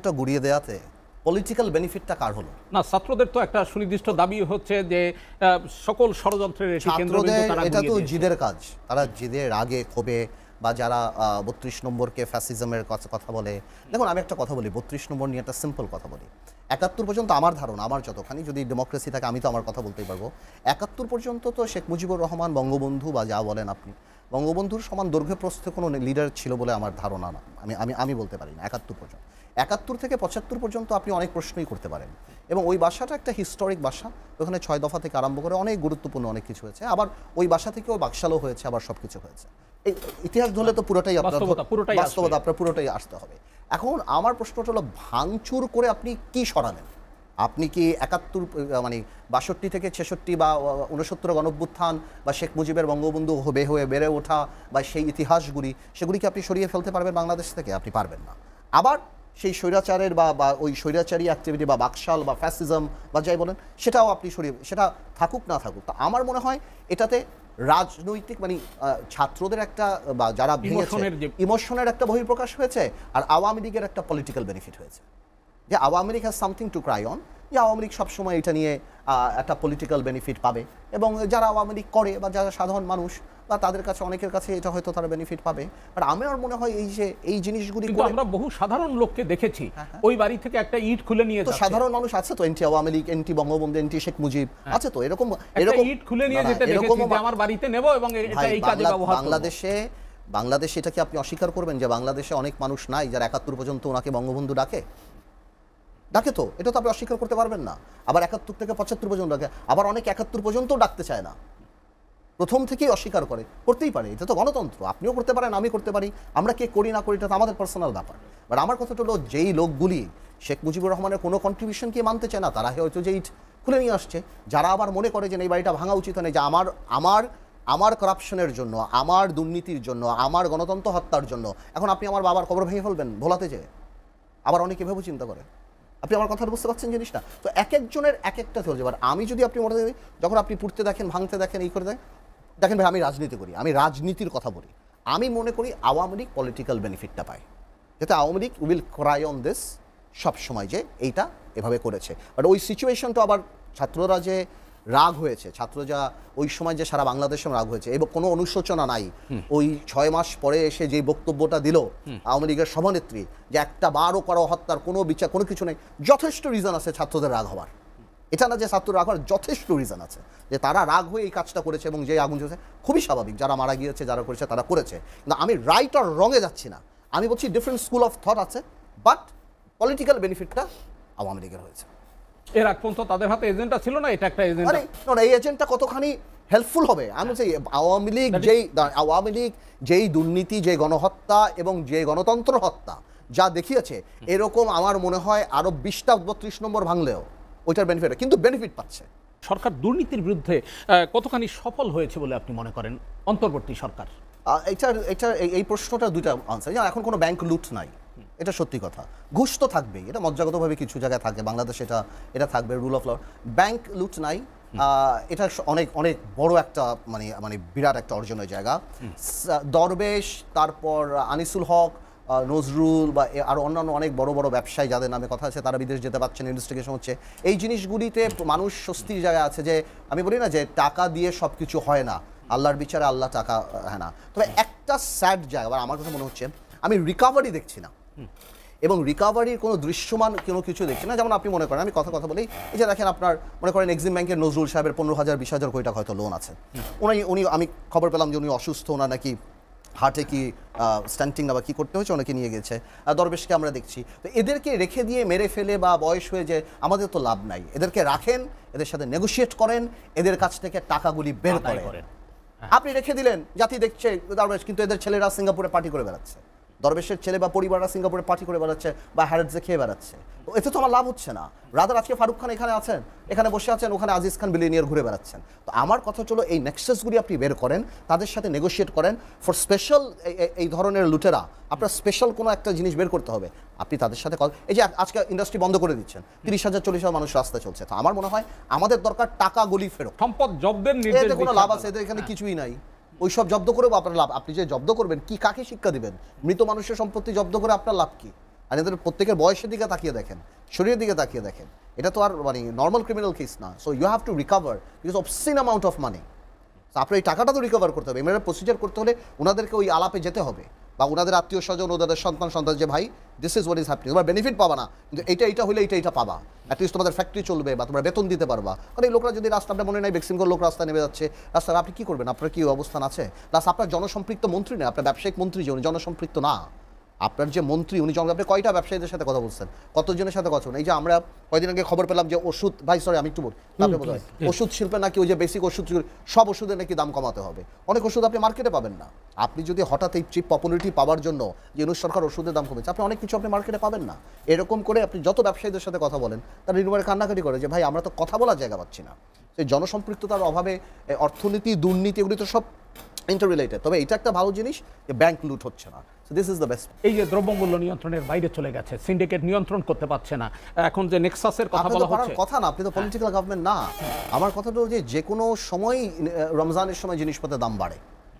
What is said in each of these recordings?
টা গুড়িয়ে দেওয়াতে পলিটিক্যাল বেনিফিটটা কার হলো? না, ছাত্রদের তো একটা সুনির্দিষ্ট দাবি হচ্ছে যে সকল ষড়যন্ত্রের এটি কেন্দ্রবিন্দু তারা এটা তো গুলিয়ে দিয়েছে। জিদের কাজ। তারা জিদের রাগে ক্ষোভে বা যারা ৩২ নম্বরকে ফ্যাসিজমের কথা বলে। দেখুন, আমি একটা কথা বলি, ৩২ নম্বর নিয়ে একটা সিম্পল কথা বলি। ৭১ পর্যন্ত আমার ধারণা, আমার যতখানি, যদি ডেমোক্রেসি থাকে আমি তো আমার কথা বলতেই পারবো, ৭১ পর্যন্ত তো শেখ মুজিবুর রহমান, বঙ্গবন্ধু বা যা বলেন আপনি, বঙ্গবন্ধুর সমান দৈর্ঘ্য প্রস্থে কোনো লিডার ছিল বলে আমার ধারণা না। আমি বলতে পারি না ৭১ পর্যন্ত। ৭১ থেকে ৭৫ পর্যন্ত আপনি অনেক প্রশ্নই করতে পারেন, এবং ওই বাসাটা একটা হিস্টোরিক বাসা। ওখানে ৬ দফা থেকে আরম্ভ করে অনেক গুরুত্বপূর্ণ অনেক কিছু হয়েছে। আবার ওই বাসা থেকেও বাকশালও হয়েছে, আবার সব কিছু হয়েছে। এই ইতিহাস ধরলে তো পুরোটাই আপনার বাস্তবতা, আপনার পুরোটাই আসতে হবে। এখন আমার প্রশ্নটা হলো, ভাঙচুর করে আপনি কি সরালেন? আপনি কি ৭১ মানে ৬২ থেকে ৬৬ বা ৬৯ গণঅভ্যুত্থান বা শেখ মুজিবের বঙ্গবন্ধু হয়ে বেড়ে ওঠা বা সেই ইতিহাসগুলি, সেগুলিকে আপনি সরিয়ে ফেলতে পারবেন বাংলাদেশ থেকে? আপনি পারবেন না। আবার সেই স্বৈরাচারের বা ওই স্বৈরাচারী অ্যাক্টিভিটি বা বাকশাল বা ফ্যাসিজম বা যাই বলেন, সেটাও আপনি সরিয়ে, সেটা থাকুক না থাকুক। তা আমার মনে হয় এটাতে রাজনৈতিক মানে ছাত্রদের একটা বা যারা ইমোশনের একটা বহিঃপ্রকাশ হয়েছে, আর আওয়ামী লীগের একটা পলিটিক্যাল বেনিফিট হয়েছে, যে Awami League has something to cry on, যে আওয়ামী লীগ সবসময় এটা নিয়ে একটা পলিটিক্যাল বেনিফিট পাবে, এবং যারা আওয়ামী লীগ করে বা যারা সাধারণ মানুষ বা তাদের কাছে, অনেকের কাছে এটা হয়তো তারা বেনিফিট পাবে। আর আমার মনে হয় এই যে এই জিনিসগুলি, আমরা বহু সাধারণ লোককে দেখেছি ওই বাড়ি থেকে একটা ইট খুলে নিয়ে তো সাধারণ মানুষ আছে তো, এনটি আওয়ামী লীগ, এনটি বঙ্গবন্ধু, এনটি শেখ মুজিব আছে তো, এরকম ইট খুলে নিয়ে যেতে দেখেছি যে আমার বাড়িতে নেব এবং এটা এই কাজে ব্যবহার করব। বাংলাদেশে এটা কি আপনি অস্বীকার করবেন যে বাংলাদেশে অনেক মানুষ নাই যারা ৭১ পর্যন্ত ওনাকে বঙ্গবন্ধু ডাকে? তো এটা তো আপনি অস্বীকার করতে পারবেন না। আবার ৭১ থেকে ৭৫ পর্যন্ত ডাকে, আবার অনেক ৭১ পর্যন্ত ডাকতে চায় না, প্রথম থেকেই অস্বীকার করতেই পারে। এটা তো গণতন্ত্র, আপনিও করতে পারেন, আমি করতে পারি। আমরা কে করি না করি এটা তো আমাদের পার্সোনাল ব্যাপার। বাট আমার কথাটা হলো, যেই লোকগুলি শেখ মুজিবুর রহমানের কোনো কন্ট্রিবিউশনকে মানতে চায় না, তারা হয়তো যে ইট খুলে নিয়ে আসছে। যারা আবার মনে করে যে এই বাড়িটা ভাঙা উচিত নেই, যে আমার করাপশনের জন্য, আমার দুর্নীতির জন্য, আমার গণতন্ত্র হত্যার জন্য এখন আপনি আমার বাবার কবর ভেঙে ফেলবেন ভোলাতে যেয়ে, আবার অনেকে ভেবে চিন্তা করে। আপনি আমার কথা বুঝতে পারছেন জিনিসটা? তো এক একজনের এক একটা চলছে। এবার আমি যদি আপনি মনে করি, যখন আপনি পুড়তে দেখেন, ভাঙতে দেখেন, এই করে দেখেন ভাই, আমি রাজনীতি করি, আমি রাজনীতির কথা বলি। আমি মনে করি আওয়ামী লীগ পলিটিক্যাল বেনিফিটটা পায়, যাতে Awami League will Cry on this সবসময় যে এইটা এভাবে করেছে। বাট ওই সিচুয়েশনটা আবার ছাত্ররা যে রাগ হয়েছে, ছাত্র যা ওই সময় যে সারা বাংলাদেশে রাগ হয়েছে, এবং কোনো অনুশোচনা নাই। ওই ৬ মাস পরে এসে যে বক্তব্যটা দিল আওয়ামী লীগের সভানেত্রী, যে একটা বারও করা হত্যার কোনো বিচার, কোনো কিছু নেই, যথেষ্ট রিজন আছে ছাত্রদের রাগ হওয়ার। এটা না যে ছাত্র রাগ হওয়ার, যথেষ্ট রিজন আছে যে তারা রাগ হয়ে এই কাজটা করেছে, এবং যে আগুন জ্বলছে খুবই স্বাভাবিক, যারা মারা গিয়েছে, যারা করেছে তারা করেছে। না, আমি রাইট আর রঙে যাচ্ছি না, আমি বলছি ডিফারেন্ট স্কুল অফ থট আছে, বাট পলিটিক্যাল বেনিফিটটা আওয়ামী লীগের হয়েছে। এর আগ পর্যন্ত তাদের হাতে এজেন্ডা ছিল না, এটা একটা এজেন্ডা। এই এজেন্টটা কতখানি হেল্পফুল হবে? আমি বলছি আওয়ামী লীগ যেই দুর্নীতি, যে গণহত্যা এবং যে গণতন্ত্র হত্যা যা দেখিয়েছে, এরকম আমার মনে হয় আরো 20টা 32 নম্বর ভাঙলেও ওইটার বেনিফিট, কিন্তু বেনিফিট পাচ্ছে। সরকার দুর্নীতির বিরুদ্ধে কতখানি সফল হয়েছে বলে আপনি মনে করেন অন্তর্বর্তী সরকার? এই প্রশ্নটা দুইটা আনসার। এখন কোনো ব্যাংক লুট নাই, এটা সত্যি কথা। ঘুষ তো থাকবেই, এটা মজ্জাগতভাবে কিছু জায়গায় থাকে, বাংলাদেশ এটা থাকবে, রুল অফ ল। ব্যাংক লুট নাই, এটা অনেক অনেক বড় একটা মানে বিরাট একটা অর্জনের জায়গা। দরবেশ, তারপর আনিসুল হক, নজরুল বা আরও অন্যান্য অনেক বড় বড় ব্যবসায়ী যাদের নামে কথা আছে, তারা বিদেশ যেতে পারছেন, ইনভেস্টিগেশন হচ্ছে। এই জিনিসগুলিতে মানুষ স্বস্তির জায়গায় আছে, যে আমি বলি না যে টাকা দিয়ে সব কিছু হয় না, আল্লাহর বিচারে আল্লাহ টাকা হয় না। তবে একটা স্যাড জায়গা, আমার কথা মনে হচ্ছে আমি রিকভারি দেখছি না, এবং রিকভারির কোনো দৃশ্যমান কোনো কিছু দেখছি না। যেমন আপনি মনে করেন, আমি কথা বলি, এই যে দেখেন আপনার মনে করেন এক্সিম ব্যাংকের নজরুল সাহেবের 15,000-20,000 কোটি টাকা হয়তো লোন আছে। উনি আমি খবর পেলাম যে উনি অসুস্থ, ওনার নাকি হার্টে কি স্ট্যান্টিং না বা কী করতে হয়েছে, ওনাকে নিয়ে গেছে। দরবেশকে আমরা দেখছি। তো এদেরকে রেখে দিয়ে মেরে ফেলে বা বয়স হয়ে যে আমাদের তো লাভ নাই, এদেরকে রাখেন, এদের সাথে নেগোশিয়েট করেন, এদের কাছ থেকে টাকাগুলি বের করেন। আপনি রেখে দিলেন, জাতি দেখছে দরবেশ, কিন্তু এদের ছেলেরা সিঙ্গাপুরে পার্টি করে বেড়াচ্ছে, দরবেশের ছেলে বা পরিবাররা সিঙ্গাপুরে পার্টি করে বেড়াচ্ছে বা হ্যারেটসে খেয়ে বেড়াচ্ছে। তো এতে তো আমার লাভ হচ্ছে না। রাদার আজকে ফারুক খান এখানে আছেন, এখানে বসে আছেন, ওখানে আজিজ খান বিলিনিয়ার ঘুরে বেড়াচ্ছেন। তো আমার কথা হলো, এই নেক্সাসগুলি আপনি বের করেন, তাদের সাথে নেগোশিয়েট করেন। ফর স্পেশাল এই ধরনের লুটেরা আপনার স্পেশাল কোনো একটা জিনিস বের করতে হবে, আপনি তাদের সাথে এই যে আজকে ইন্ডাস্ট্রি বন্ধ করে দিচ্ছেন, 30,000-40,000 মানুষ রাস্তায় চলছে। তো আমার মনে হয় আমাদের দরকার টাকাগুলি ফেরত, সম্পদ জব্দের নির্দেশ। কোনো লাভ আছে এদের এখানে? কিছুই নাই। ওই সব জব্দ করেও আপনার লাভ? আপনি যে জব্দ করবেন, কি কাকে শিক্ষা দিবেন? মৃত মানুষের সম্পত্তি জব্দ করে আপনার লাভ কি? আর এদের প্রত্যেকের বয়সের দিকে তাকিয়ে দেখেন, শরীরের দিকে তাকিয়ে দেখেন, এটা তো আর মানে নর্মাল ক্রিমিনাল কেস না। So you have to recover because obscene amount of money. আপনার এই টাকাটা তো রিকভার করতে হবে, এমএলএ প্রসিজার করতে হলে ওনাদেরকে ওই আলাপে যেতে হবে, বা ওনাদের আত্মীয় স্বজন, ওদের সন্তান যে ভাই this is what is happening, তোমার বেনিফিট পাবা না কিন্তু এইটা হলে এইটা পাবা, অ্যাটলিস্ট তোমাদের ফ্যাক্টরি চলবে বা তোমরা বেতন দিতে পারবা। কারণ এই লোকরা যদি রাস্তা, আপনার মনে নাই বেক্সিমকোর লোক রাস্তায় নেমে যাচ্ছে, রাস্তায় আপনি কী করবেন? আপনার কি অবস্থান আছে? প্লাস আপনার জনসম্পৃক্ত মন্ত্রী না, আপনার ব্যবসায়িক মন্ত্রী যে, উনি জনসম্পৃক্ত না। আপনার যে মন্ত্রী উনি আপনি কয়টা ব্যবসায়ীদের সাথে কথা বলছেন, কতজনের সাথে কথা বলছেন? এই যে আমরা কয়দিন আগে খবর পেলাম যে ওষুধ, ভাই সরি আমি একটু বলি, ওষুধ শিল্পে নাকি ওই যে বেসিক ওষুধ, সব ওষুধের নাকি দাম কমাতে হবে। অনেক ওষুধ আপনি মার্কেটে পাবেন না। আপনি যদি হঠাৎ এই চিপ পপুলারিটি পাওয়ার জন্য যে ইউনুস সরকার ওষুধের দাম কমেছে, আপনি অনেক কিছু আপনি মার্কেটে পাবেন না। এরকম করে আপনি যত ব্যবসায়ীদের সাথে কথা বলেন, তারা নির্মাণে কান্নাকাটি করে যে ভাই আমরা তো কথা বলার জায়গা পাচ্ছি না। সেই জনসম্পৃক্ততার অভাবে অর্থনীতি, দুর্নীতি এগুলি তো সব ইন্টার রিলেটেড। তবে এটা একটা ভালো জিনিস যে ব্যাংক লুট হচ্ছে না। So this is the best. এই যে দ্রব্যমূল্য নিয়ন্ত্রণের বাইরে চলে গেছে, সিন্ডিকেট নিয়ন্ত্রণ করতে পারছে না, এখন যে নেক্সাসের কথা বলা হচ্ছে, কথা না, আপনি তো পলিটিক্যাল গভর্নমেন্ট না। আমার কথাটা হলো যে কোনো সময় রমজানের সময় জিনিসপত্রের দাম বাড়ে,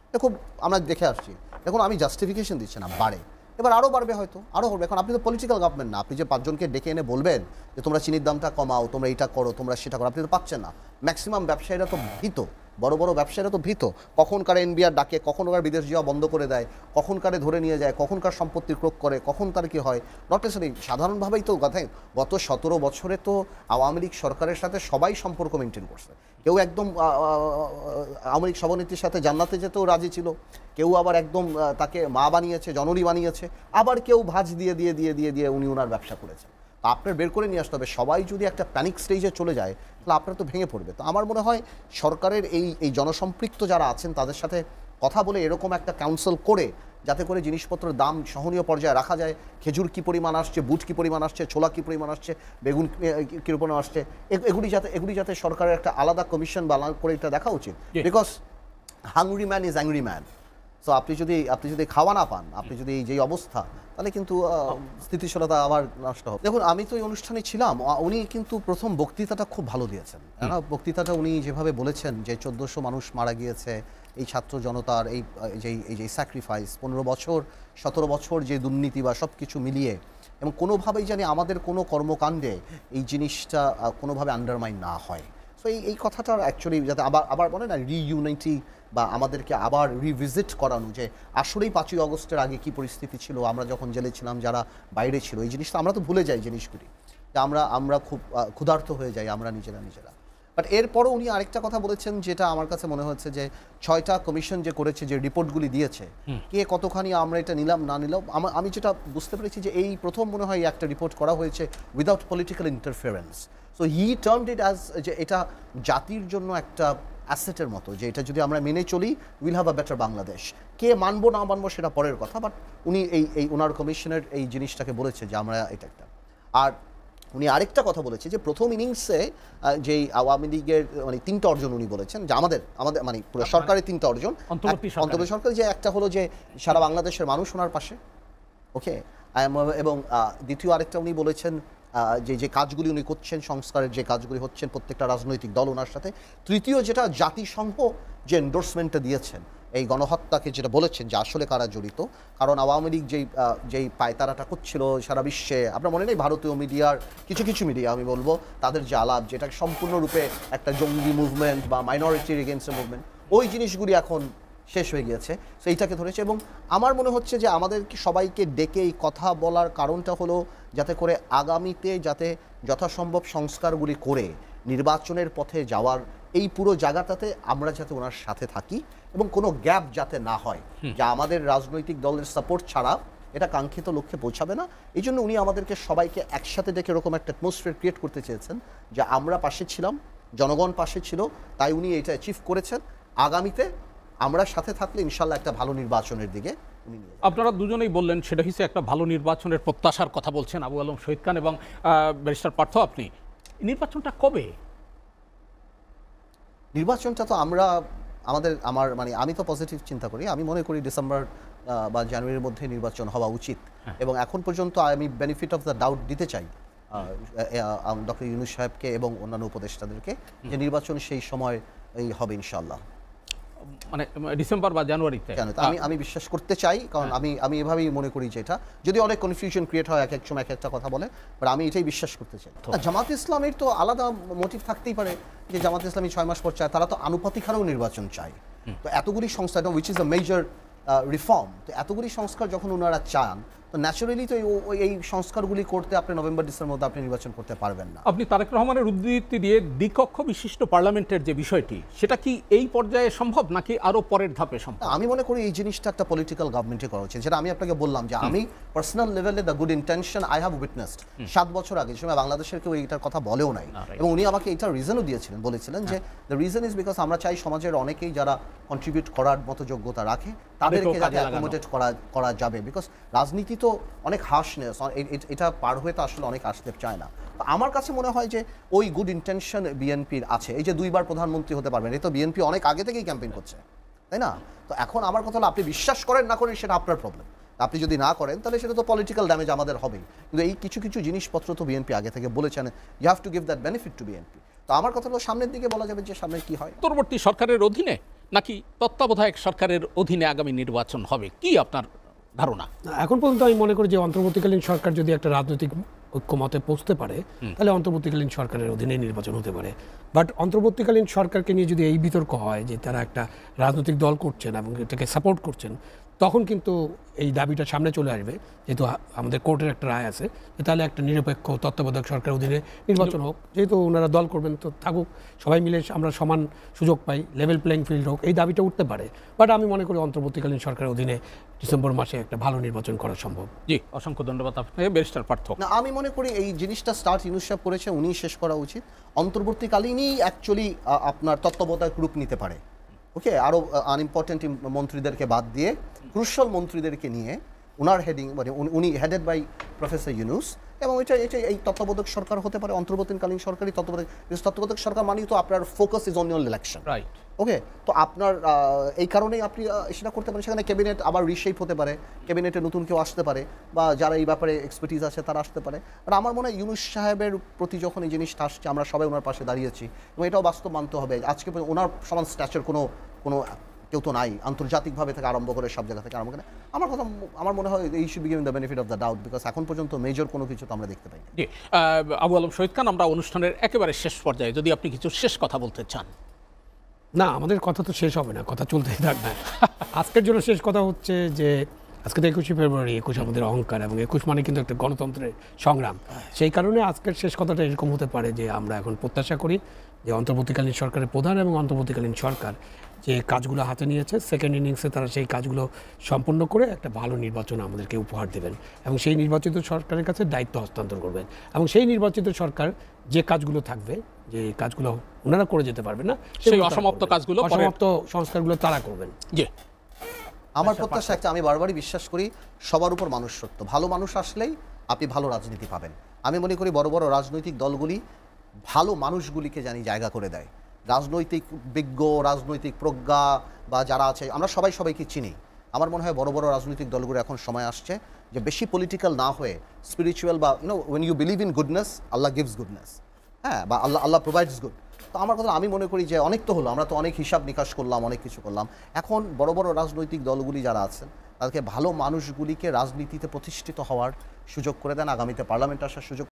এটা খুব আমরা দেখে আসছি। এখন আমি জাস্টিফিকেশন দিচ্ছি না, বাড়ে, এবার আরও বাড়বে, হয়তো আরও হবে। এখন আপনি তো পলিটিক্যাল গভর্নমেন্ট না, আপনি যে 5 জনকে ডেকে এনে বলবেন যে তোমরা চিনির দামটা কমাও, তোমরা এটা করো, তোমরা সেটা করো, আপনি তো পাচ্ছেন না। ম্যাক্সিমাম ব্যবসায়ীরা তো ভীত, বড় বড় ব্যবসায়ীরা তো ভীত। কখনকার এনবিআর ডাকে, কখনকার বিদেশ যাওয়া বন্ধ করে দেয়, কখনকারে ধরে নিয়ে যায়, কখনকার সম্পত্তি ক্রোক করে, কখন তার কি হয়। নট নেসেসারি, সাধারণভাবেই তো কথায় গত 17 বছরে তো আওয়ামী লীগ সরকারের সাথে সবাই সম্পর্ক মেনটেন করছে। কেউ একদম আওয়ামী লীগ সভানেত্রীর সাথে জান্নাতে যেতেও রাজি ছিল, কেউ আবার একদম তাকে মা বানিয়েছে, জননী বানিয়েছে, আবার কেউ ভাজ দিয়ে দিয়ে দিয়ে দিয়ে দিয়ে উনি ওনার ব্যবসা করেছেন। তো আপনার বের করে নিয়ে আসতে হবে। সবাই যদি একটা প্যানিক স্টেজে চলে যায় তাহলে আপনার তো ভেঙে পড়বে। তো আমার মনে হয় সরকারের এই জনসম্পৃক্ত যারা আছেন তাদের সাথে কথা বলে এরকম একটা কাউন্সিল করে, যাতে করে জিনিসপত্রের দাম সহনীয় পর্যায়ে রাখা যায়। খেজুর কী পরিমাণ আসছে, বুট কী পরিমাণ আসছে, ছোলা কী পরিমাণ আসছে, বেগুন কী পরিমাণ আসছে, এগুলি যাতে সরকারের একটা আলাদা কমিশন বা করে এটা দেখা উচিত। Because hungry man is angry man. So আপনি যদি খাওয়া না পান, আপনি যদি যেই অবস্থা, তাহলে কিন্তু স্থিতিশীলতা আবার নষ্ট হবে। দেখুন, আমি তো এই অনুষ্ঠানে ছিলাম, উনি কিন্তু প্রথম বক্তৃতাটা খুব ভালো দিয়েছেন। বক্তৃতাটা উনি যেভাবে বলেছেন যে 1400 মানুষ মারা গিয়েছে এই ছাত্র জনতার এই যে স্যাক্রিফাইস, 15 বছর 17 বছর যে দুর্নীতি বা সব কিছু মিলিয়ে, এবং কোনোভাবেই জানি আমাদের কোনো কর্মকাণ্ডে এই জিনিসটা কোনোভাবে আন্ডারমাইন না হয়। সো এই কথাটার অ্যাকচুয়ালি যাতে আবার বলে না রিইউনিটি, বা আমাদেরকে আবার রিভিজিট করানো যে আসলেই 5ই অগস্টের আগে কি পরিস্থিতি ছিল, আমরা যখন জেলে ছিলাম, যারা বাইরে ছিল, এই জিনিসটা আমরা তো ভুলে যাই জিনিসগুলি, যে আমরা খুব ক্ষুধার্ত হয়ে যাই আমরা নিজেরা। বাট এরপরও উনি আরেকটা কথা বলেছেন যেটা আমার কাছে মনে হচ্ছে যে 6টা কমিশন যে করেছে, যে রিপোর্টগুলি দিয়েছে, কে কতখানি আমরা এটা নিলাম না নিলাম, আমি যেটা বুঝতে পেরেছি যে এই প্রথম মনে হয় একটা রিপোর্ট করা হয়েছে without political interference. So he termed it as যে এটা জাতির জন্য একটা অ্যাসেটের মতো, যে এটা যদি আমরা মেনে চলি will have a better Bangladesh. কে মানবো না মানবো সেটা পরের কথা, বাট উনি এই ওনার কমিশনের এই জিনিসটাকে বলেছে যে আমরা এটা একটা। আর উনি আরেকটা কথা বলেছে যে প্রথম ইনিংসে যেই আওয়ামী লীগের মানে 3টা অর্জন উনি বলেছেন, যে আমাদের মানে পুরো সরকারের 3টা অর্জন, অন্তর্বর্তী সরকার, যে একটা হলো যে সারা বাংলাদেশের মানুষ ওনার পাশে, ওকে, এবং দ্বিতীয় আরেকটা উনি বলেছেন যে কাজগুলি উনি করছেন, সংস্কারের যে কাজগুলি হচ্ছেন প্রত্যেকটা রাজনৈতিক দল ওনার সাথে। তৃতীয় যেটা, জাতিসংঘ যে এন্ডোর্সমেন্টটা দিয়েছেন এই গণহত্যাকে, যেটা বলেছেন যে আসলে কারা জড়িত। কারণ আওয়ামী লীগ যেই পায়তারাটা করছিল সারা বিশ্বে, আপনার মনে নেই ভারতীয় মিডিয়ার কিছু মিডিয়া আমি বলবো, তাদের যে আলাপ, যেটা সম্পূর্ণরূপে একটা জঙ্গি মুভমেন্ট বা মাইনরিটির এগেনস্ট মুভমেন্ট, ওই জিনিসগুলি এখন শেষ হয়ে গিয়েছে। সো এইটাকে ধরেছে, এবং আমার মনে হচ্ছে যে আমাদেরকে সবাইকে ডেকে এই কথা বলার কারণটা হলো যাতে করে আগামীতে যাতে যথাসম্ভব সংস্কারগুলি করে নির্বাচনের পথে যাওয়ার এই পুরো জায়গাটাতে আমরা যাতে ওনার সাথে থাকি, এবং কোনো গ্যাপ যাতে না হয়, যা আমাদের রাজনৈতিক দলের সাপোর্ট ছাড়া এটা কাঙ্ক্ষিত লক্ষ্যে পৌঁছাবে না। এই জন্য উনি আমাদেরকে সবাইকে একসাথে ডেকে এরকম একটা অ্যাটমসফিয়ার ক্রিয়েট করতে চেয়েছেন যে আমরা পাশে ছিলাম, জনগণ পাশে ছিল, তাই উনি এটা অ্যাচিভ করেছেন। আগামীতে আমরা সাথে থাকলে ইনশাল্লাহ একটা ভালো নির্বাচনের দিকে উনি নিয়ে যাবেন। আপনারা দুজনেই বললেন সেটা হিসেবে একটা ভালো নির্বাচনের প্রত্যাশার কথা বলছেন আবু আলম শহীদ খান এবং ব্যারিস্টার পার্থ, আপনি নির্বাচনটা কবে? নির্বাচনটা তো আমার মানে আমি তো পজিটিভ চিন্তা করি। আমি মনে করি ডিসেম্বর বা জানুয়ারির মধ্যে নির্বাচন হওয়া উচিত, এবং এখন পর্যন্ত আমি বেনিফিট অফ দ্য ডাউট দিতে চাই ডক্টর ইউনূস সাহেবকে এবং অন্যান্য উপদেষ্টাদেরকে যে নির্বাচন সেই সময় হবে ইনশাআল্লাহ। মানে ডিসেম্বর বা জানুয়ারিতে? কেন তা আমি বিশ্বাস করতে চাই, কারণ আমি এভাবেই মনে করি যে এটা যদি অনেক কনফিউশন ক্রিয়েট হয়, এক এক সময় এক একটা কথা বলে, বাট আমি এটাই বিশ্বাস করতে চাই। জামাত ইসলামের তো আলাদা মোটিভ থাকতেই পারে, যে জামাত ইসলামী 6 মাস পর চায়, তারা তো আনুপাতিক হারেও নির্বাচন চায়। তো এতগুলি সংস্থা, which is a major reform, তো এতগুলি সংস্কার যখন ওনারা চান, তো ন্যাচারালি তো এই সংস্কারগুলি করতে আপনি নভেম্বর ডিসেম্বরের মধ্যে আপনি নির্বাচন করতে পারবেন না। আপনি তারেক রহমানের উদ্ধৃতি দিয়ে দ্বিকক্ষ বিশিষ্ট পার্লামেন্টের যে বিষয়টি, সেটা কি এই পর্যায়ে সম্ভব নাকি আরো পরের ধাপে সম্ভব? আমি মনে করি এই জিনিসটা একটা পলিটিক্যাল গভর্নমেন্টে করা উচিত, যেটা আমি আপনাকে বললাম যে আমি পার্সোনাল লেভেলে the good intention I have witnessed 7 বছর আগে, যে সময় বাংলাদেশের কেউ এইটার কথা বলেও নাই, এবং উনি আমাকে এইটার রিজনও দিয়েছিলেন, বলেছিলেন যে দ্য রিজন ইজ বিকজ আমরা চাই সমাজের অনেকেই যারা কন্ট্রিবিউট করার মতো যোগ্যতা রাখে তাদেরকে যাতে অ্যাকোমোডেট করা যাবে, বিকজ রাজনীতি তো অনেক হার্শনেস, এটা পার হয়ে তো আসলে অনেক আসতে চায় না। তো আমার কাছে মনে হয় যে ওই গুড ইন্টেনশন বিএনপির আছে, এই যে 2বার প্রধানমন্ত্রী হতে পারবেন, এই তো বিএনপি অনেক আগে থেকেই ক্যাম্পেইন করছে, তাই না? তো এখন আমার কথা হলো, আপনি বিশ্বাস করেন না করেন সেটা আপনার প্রবলেম, আপনি যদি না করেন তাহলে সেটা তো পলিটিক্যাল ড্যামেজ আমাদের হবেই, কিন্তু এই কিছু কিছু জিনিসপত্র তো বিএনপি আগে থেকে বলেছেন, you have to give that benefit to BNP. তো আমার কথা হলো সামনের দিকে বলা যাবে যে সামনে কি হয়। পরবর্তী সরকারের অধীনে নাকি তত্ত্বাবধায়ক সরকারের অধীনে আগামী নির্বাচন হবে, কি আপনার ধারণা? এখন পর্যন্ত আমি মনে করি যে অন্তর্বর্তীকালীন সরকার যদি একটা রাজনৈতিক ঐক্যমতে পৌঁছতে পারে, তাহলে অন্তর্বর্তীকালীন সরকারের অধীনে নির্বাচন হতে পারে। বাট অন্তর্বর্তীকালীন সরকারকে নিয়ে যদি এই বিতর্ক হয় যে তারা একটা রাজনৈতিক দল করছেন এবং এটাকে সাপোর্ট করছেন, তখন কিন্তু এই দাবিটা সামনে চলে আসবে, যেহেতু আমাদের কোর্টের একটা রায় আছে, যে তাহলে একটা নিরপেক্ষ তত্ত্বাবধায়ক সরকারের অধীনে নির্বাচন হোক, যেহেতু ওনারা দল করবেন তো থাকুক, সবাই মিলে আমরা সমান সুযোগ পাই, লেভেল প্লেইং ফিল্ড হোক, এই দাবিটা উঠতে পারে। বাট আমি মনে করি অন্তর্বর্তীকালীন সরকারের অধীনে ডিসেম্বর মাসে একটা ভালো নির্বাচন করা সম্ভব। জি, অসংখ্য ধন্যবাদ আপনাকে ব্যারিস্টার পার্থ। না, আমি মনে করি এই জিনিসটা স্টার্ট ইউনুস সাহেব করেছে, উনি শেষ করা উচিত। অন্তর্বর্তীকালীনই অ্যাকচুয়ালি আপনার তত্ত্বাবধায়ক রূপ নিতে পারে, ওকে, আরও আনইম্পর্টেন্ট মন্ত্রীদেরকে বাদ দিয়ে ক্রুশাল মন্ত্রীদেরকে নিয়ে ওনার হেডিং, মানে উনি হেডেড বাই প্রফেসর ইউনুস, এবং এটা এই তত্ত্বাবধায়ক সরকার হতে পারে, অন্তর্বর্তীকালীন সরকারি তত্ত্বাবধায়ক সরকার মানেই তো আপনার focus is on election, right? Okay, তো আপনার এই কারণেই আপনি সেটা করতে পারেন। সেখানে ক্যাবিনেট আবার রিশেপ হতে পারে, ক্যাবিনেটে নতুন কেউ আসতে পারে, বা যারা এই ব্যাপারে এক্সপার্টিজ আছে তারা আসতে পারে। আর আমার মনে হয় ইউনুস সাহেবের প্রতি যখন এই জিনিসটা আসছে, আমরা সবাই ওনার পাশে দাঁড়িয়েছি, এবং এটাও বাস্তব মানতে হবে আজকে ওনার সমান স্ট্যাচার কোনো কেউ তো নাই, আন্তর্জাতিকভাবে থেকে আরম্ভ করে সব জায়গা থেকে আরম্ভ করে। আমার মনে হয় এই should be given the benefit of the doubt, because এখন পর্যন্ত মেজর কোনো কিছু তো আমরা দেখতে পাই। জি, আবু আলম শহীদ খান, আমরা অনুষ্ঠানের একেবারে শেষ পর্যায়ে, যদি আপনি কিছু শেষ কথা বলতে চান। না, আমাদের কথা তো শেষ হবে না, কথা চলতেই থাকবে। আজকের জন্য শেষ কথা হচ্ছে যে আজকে তো 21শে ফেব্রুয়ারি, 21 আমাদের অহংকার, এবং 21 মানে কিন্তু একটা গণতন্ত্রের সংগ্রাম। সেই কারণে আজকের শেষ কথাটা এরকম হতে পারে যে আমরা এখন প্রত্যাশা করি যে অন্তর্বর্তীকালীন সরকারের প্রধান এবং অন্তর্বর্তীকালীন সরকার যে কাজগুলো হাতে নিয়েছে, সেকেন্ড ইনিংসে তারা সেই কাজগুলো সম্পন্ন করে একটা ভালো নির্বাচন আমাদেরকে উপহার দেবেন, এবং সেই নির্বাচিত সরকারের কাছে দায়িত্ব হস্তান্তর করবেন, এবং সেই নির্বাচিত সরকার যে কাজগুলো থাকবে, যে কাজগুলো ওনারা করে যেতে পারবেন না, সেই অসমাপ্ত কাজগুলো, অসমাপ্ত সংস্কারগুলো তারা করবেন। জি, আমার প্রত্যাশা একটা, আমি বারবারই বিশ্বাস করি সবার উপর মানুষ সত্য, ভালো মানুষ আসলেই আপনি ভালো রাজনীতি পাবেন। আমি মনে করি বড় বড় রাজনৈতিক দলগুলি ভালো মানুষগুলিকে জানি জায়গা করে দেয়, রাজনৈতিক বিজ্ঞ, রাজনৈতিক প্রজ্ঞা বা যারা আছে, আমরা সবাইকে চিনি। আমার মনে হয় বড় বড় রাজনৈতিক দলগুলো এখন সময় আসছে যে বেশি পলিটিক্যাল না হয়ে স্পিরিচুয়াল, বা when you believe in goodness, Allah gives goodness, হ্যাঁ, বা আল্লাহ প্রোভাইডস গুড। তো আমার কথা, আমি মনে করি যে অনেক তো হলো, আমরা তো অনেক হিসাব নিকাশ করলাম, অনেক কিছু করলাম, এখন বড় বড় রাজনৈতিক দলগুলি যারা আছেন তাদেরকে ভালো মানুষগুলিকে রাজনীতিতে প্রতিষ্ঠিত হওয়ার সুযোগ করে দেন, আগামীতে পার্লামেন্ট আসার সুযোগ